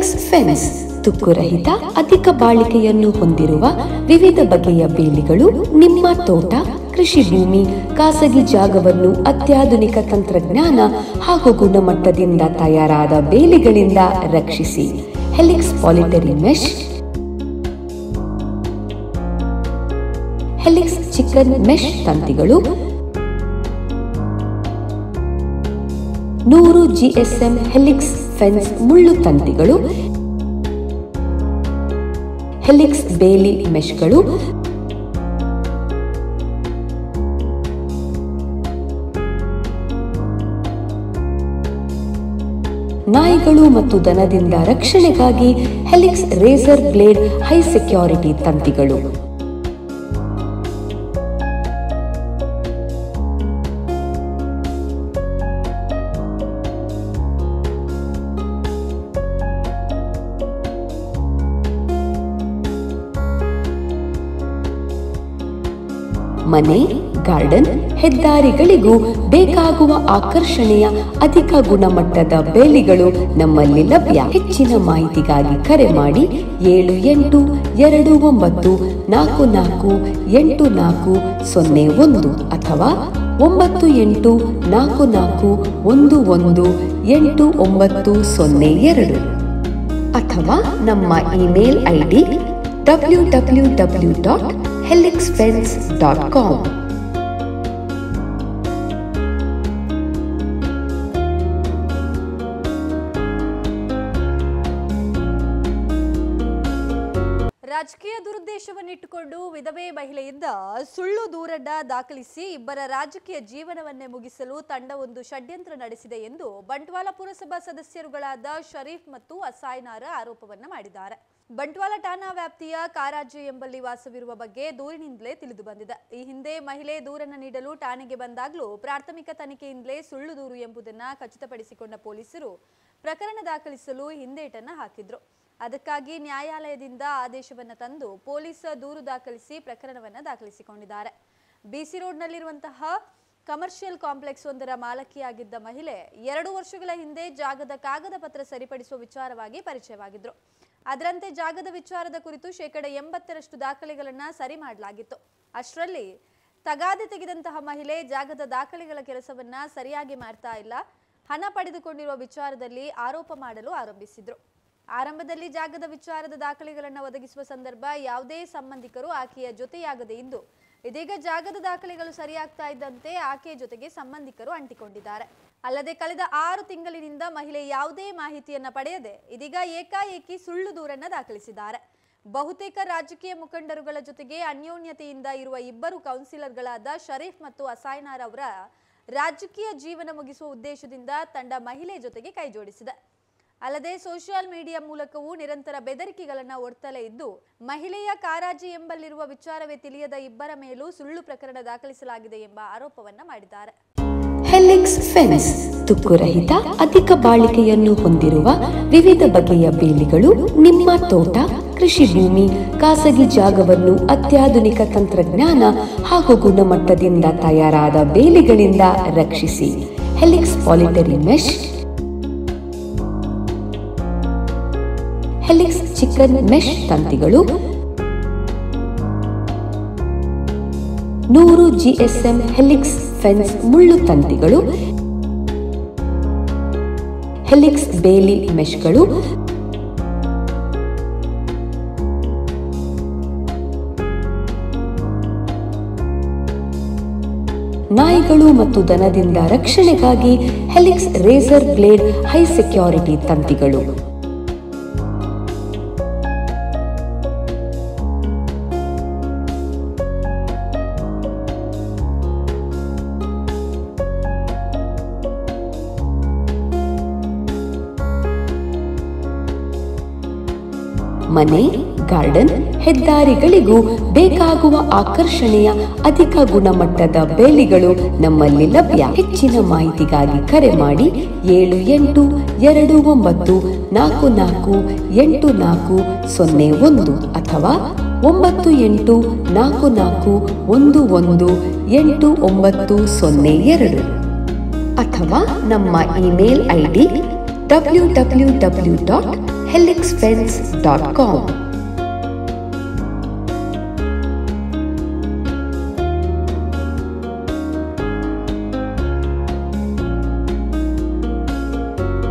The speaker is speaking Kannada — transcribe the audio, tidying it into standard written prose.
ಹೆಲಿಕ್ಸ್ ಫೆನ್ಸ್ ತುಕ್ಕುರಹಿತ ಅಧಿಕ ಬಾಳಿಕೆಯನ್ನು ಹೊಂದಿರುವ ವಿವಿಧ ಬಗೆಯ ಬೇಲಿಗಳು ನಿಮ್ಮ ತೋಟ, ಕೃಷಿ ಭೂಮಿ, ಖಾಸಗಿ ಜಾಗವನ್ನು ಅತ್ಯಾಧುನಿಕ ತಂತ್ರಜ್ಞಾನ ಹಾಗೂ ಗುಣಮಟ್ಟದಿಂದ ತಯಾರಾದ ಬೇಲಿಗಳಿಂದ ರಕ್ಷಿಸಿ. Helix poultry mesh, helix chicken mesh ತಂತಿಗಳು, 100 GSM ಹೆಲಿಕ್ಸ್ ಫೆನ್ಸ್ ಮುಳ್ಳು ತಂತಿಗಳು, ಹೆಲಿಕ್ಸ್ ಬೇಲಿ ಮೆಶ್ಗಳು, ನಾಯಿಗಳು ಮತ್ತು ದನದಿಂದ ರಕ್ಷಣೆಗಾಗಿ helix razor blade high security ತಂತಿಗಳು. ಮನೆ, ಗಾರ್ಡನ್, ಹೆದ್ದಾರಿಗಳಿಗೂ ಬೇಕಾಗುವ ಆಕರ್ಷಣೆಯ ಅಧಿಕ ಗುಣಮಟ್ಟದ ಬೇಲಿಗಳು ನಮ್ಮಲ್ಲಿ ಲಭ್ಯ. ಹೆಚ್ಚಿನ ಮಾಹಿತಿಗಾಗಿ ಕರೆ ಮಾಡಿ 7829448401 ಅಥವಾ 9844118902 ಅಥವಾ ನಮ್ಮ ಇಮೇಲ್ ID www.helixfence.com. ರಾಜಕೀಯ ದುರುದ್ದೇಶವನ್ನಿಟ್ಟುಕೊಂಡು ವಿಧವೆ ಮಹಿಳೆಯಿಂದ ಸುಳ್ಳು ದೂರನ್ನ ದಾಖಲಿಸಿ ಇಬ್ಬರ ರಾಜಕೀಯ ಜೀವನವನ್ನೇ ಮುಗಿಸಲು ತಂಡವೊಂದು ಷಡ್ಯಂತ್ರ ನಡೆಸಿದೆ ಎಂದು ಬಂಟ್ವಾಳ ಪುರಸಭಾ ಸದಸ್ಯರುಗಳಾದ ಶರೀಫ್ ಮತ್ತು ಅಸಾಯ್ನಾರ ಆರೋಪವನ್ನ ಮಾಡಿದ್ದಾರೆ. ಬಂಟ್ವಾಳ ಠಾಣಾ ವ್ಯಾಪ್ತಿಯ ಕಾರಾಜೆ ಎಂಬಲ್ಲಿ ವಾಸವಿರುವ ಬಗ್ಗೆ ದೂರಿನಿಂದಲೇ ತಿಳಿದು ಬಂದಿದೆ. ಈ ಹಿಂದೆ ಮಹಿಳೆ ದೂರನ್ನು ನೀಡಲು ಠಾಣೆಗೆ ಬಂದಾಗಲೂ ಪ್ರಾಥಮಿಕ ತನಿಖೆಯಿಂದಲೇ ಸುಳ್ಳು ದೂರು ಎಂಬುದನ್ನ ಖಚಿತಪಡಿಸಿಕೊಂಡ ಪೊಲೀಸರು ಪ್ರಕರಣ ದಾಖಲಿಸಲು ಹಿಂದೇಟನ್ನ ಹಾಕಿದ್ರು. ಅದಕ್ಕಾಗಿ ನ್ಯಾಯಾಲಯದಿಂದ ಆದೇಶವನ್ನ ತಂದು ಪೊಲೀಸ್ ದೂರು ದಾಖಲಿಸಿ ಪ್ರಕರಣವನ್ನ ದಾಖಲಿಸಿಕೊಂಡಿದ್ದಾರೆ. ಬಿಸಿ ರೋಡ್ನಲ್ಲಿರುವಂತಹ ಕಮರ್ಷಿಯಲ್ ಕಾಂಪ್ಲೆಕ್ಸ್ ಒಂದರ ಮಾಲಕಿಯಾಗಿದ್ದ ಮಹಿಳೆ 2 ವರ್ಷಗಳ ಹಿಂದೆ ಜಾಗದ ಕಾಗದ ಪತ್ರ ಸರಿಪಡಿಸುವ ವಿಚಾರವಾಗಿ ಪರಿಚಯವಾಗಿದ್ರು. ಅದರಂತೆ ಜಾಗದ ವಿಚಾರದ ಕುರಿತು 80% ದಾಖಲೆಗಳನ್ನ ಸರಿ ಮಾಡಲಾಗಿತ್ತು. ಅಷ್ಟರಲ್ಲಿ ತಗಾದೆ ತೆಗೆದಂತಹ ಮಹಿಳೆ ಜಾಗದ ದಾಖಲೆಗಳ ಕೆಲಸವನ್ನ ಸರಿಯಾಗಿ ಮಾಡ್ತಾ ಇಲ್ಲ, ಹಣ ಪಡೆದುಕೊಂಡಿರುವ ವಿಚಾರದಲ್ಲಿ ಆರೋಪ ಮಾಡಲು ಆರಂಭಿಸಿದ್ರು. ಆರಂಭದಲ್ಲಿ ಜಾಗದ ವಿಚಾರದ ದಾಖಲೆಗಳನ್ನು ಒದಗಿಸುವ ಸಂದರ್ಭ ಯಾವುದೇ ಸಂಬಂಧಿಕರು ಆಕೆಯ ಜೊತೆಯಾಗದೇ ಇದ್ದು, ಇದೀಗ ಜಾಗದ ದಾಖಲೆಗಳು ಸರಿಯಾಗ್ತಾ ಇದ್ದಂತೆ ಆಕೆಯ ಜೊತೆಗೆ ಸಂಬಂಧಿಕರು ಅಂಟಿಕೊಂಡಿದ್ದಾರೆ. ಅಲ್ಲದೆ ಕಳೆದ 6 ತಿಂಗಳಿನಿಂದ ಮಹಿಳೆ ಯಾವುದೇ ಮಾಹಿತಿಯನ್ನ ಪಡೆಯದೆ ಇದೀಗ ಏಕಾಏಕಿ ಸುಳ್ಳು ದೂರನ್ನ ದಾಖಲಿಸಿದ್ದಾರೆ. ಬಹುತೇಕ ರಾಜಕೀಯ ಮುಖಂಡರುಗಳ ಜೊತೆಗೆ ಅನ್ಯೋನ್ಯತೆಯಿಂದ ಇರುವ ಇಬ್ಬರು ಕೌನ್ಸಿಲರ್ಗಳಾದ ಶರೀಫ್ ಮತ್ತು ಅಸಾಯ್ನಾರ್ ಅವರ ರಾಜಕೀಯ ಜೀವನ ಮುಗಿಸುವ ಉದ್ದೇಶದಿಂದ ತಂಡ ಮಹಿಳೆ ಜೊತೆಗೆ ಕೈಜೋಡಿಸಿದೆ. ಅಲ್ಲದೆ ಸೋಷಿಯಲ್ ಮೀಡಿಯಾ ಮೂಲಕವೂ ನಿರಂತರ ಬೆದರಿಕೆಗಳನ್ನು ಒಡ್ತಲೇ ಇದ್ದು, ಮಹಿಳೆಯ ಕಾರಾಜಿ ಎಂಬಲ್ಲಿರುವ ವಿಚಾರವೇ ತಿಳಿಯದ ಇಬ್ಬರ ಮೇಲೂ ಸುಳ್ಳು ಪ್ರಕರಣ ದಾಖಲಿಸಲಾಗಿದೆ ಎಂಬ ಆರೋಪವನ್ನ ಮಾಡಿದ್ದಾರೆ. ಹೆಲಿಕ್ಸ್ ಫೆನ್ಸ್ ತುಕ್ಕುರಹಿತ ಅಧಿಕ ಬಾಳಿಕೆಯನ್ನು ಹೊಂದಿರುವ ವಿವಿಧ ಬಗೆಯ ಬೇಲಿಗಳು ನಿಮ್ಮ ತೋಟ, ಕೃಷಿ ಭೂಮಿ, ಖಾಸಗಿ ಜಾಗವನ್ನು ಅತ್ಯಾಧುನಿಕ ತಂತ್ರಜ್ಞಾನ ಹಾಗೂ ಗುಣಮಟ್ಟದಿಂದ ತಯಾರಾದ ಬೇಲಿಗಳಿಂದ ರಕ್ಷಿಸಿ. Helix poultry mesh, helix chicken mesh ತಂತಿಗಳು, 100 GSM ಹೆಲಿಕ್ಸ್ ಫೆನ್ಸ್ ಮುಳ್ಳು ತಂತಿಗಳು, ಹೆಲಿಕ್ಸ್ ಬೇಲಿ ಮೆಶ್ಗಳು, ನಾಯಿಗಳು ಮತ್ತು ದನದಿಂದ ರಕ್ಷಣೆಗಾಗಿ helix razor blade high security ತಂತಿಗಳು. ಮನೆ, ಗಾರ್ಡನ್, ಹೆದ್ದಾರಿಗಳಿಗೂ ಬೇಕಾಗುವ ಆಕರ್ಷಣೆಯ ಅಧಿಕ ಗುಣಮಟ್ಟದ ಬೇಲಿಗಳು ನಮ್ಮಲ್ಲಿ ಲಭ್ಯ. ಹೆಚ್ಚಿನ ಮಾಹಿತಿಗಾಗಿ ಕರೆ ಮಾಡಿ 7829448401 ಅಥವಾ 9844118902 ಅಥವಾ ನಮ್ಮ ಇಮೇಲ್ ID www.helixfence.com. helixfence.com.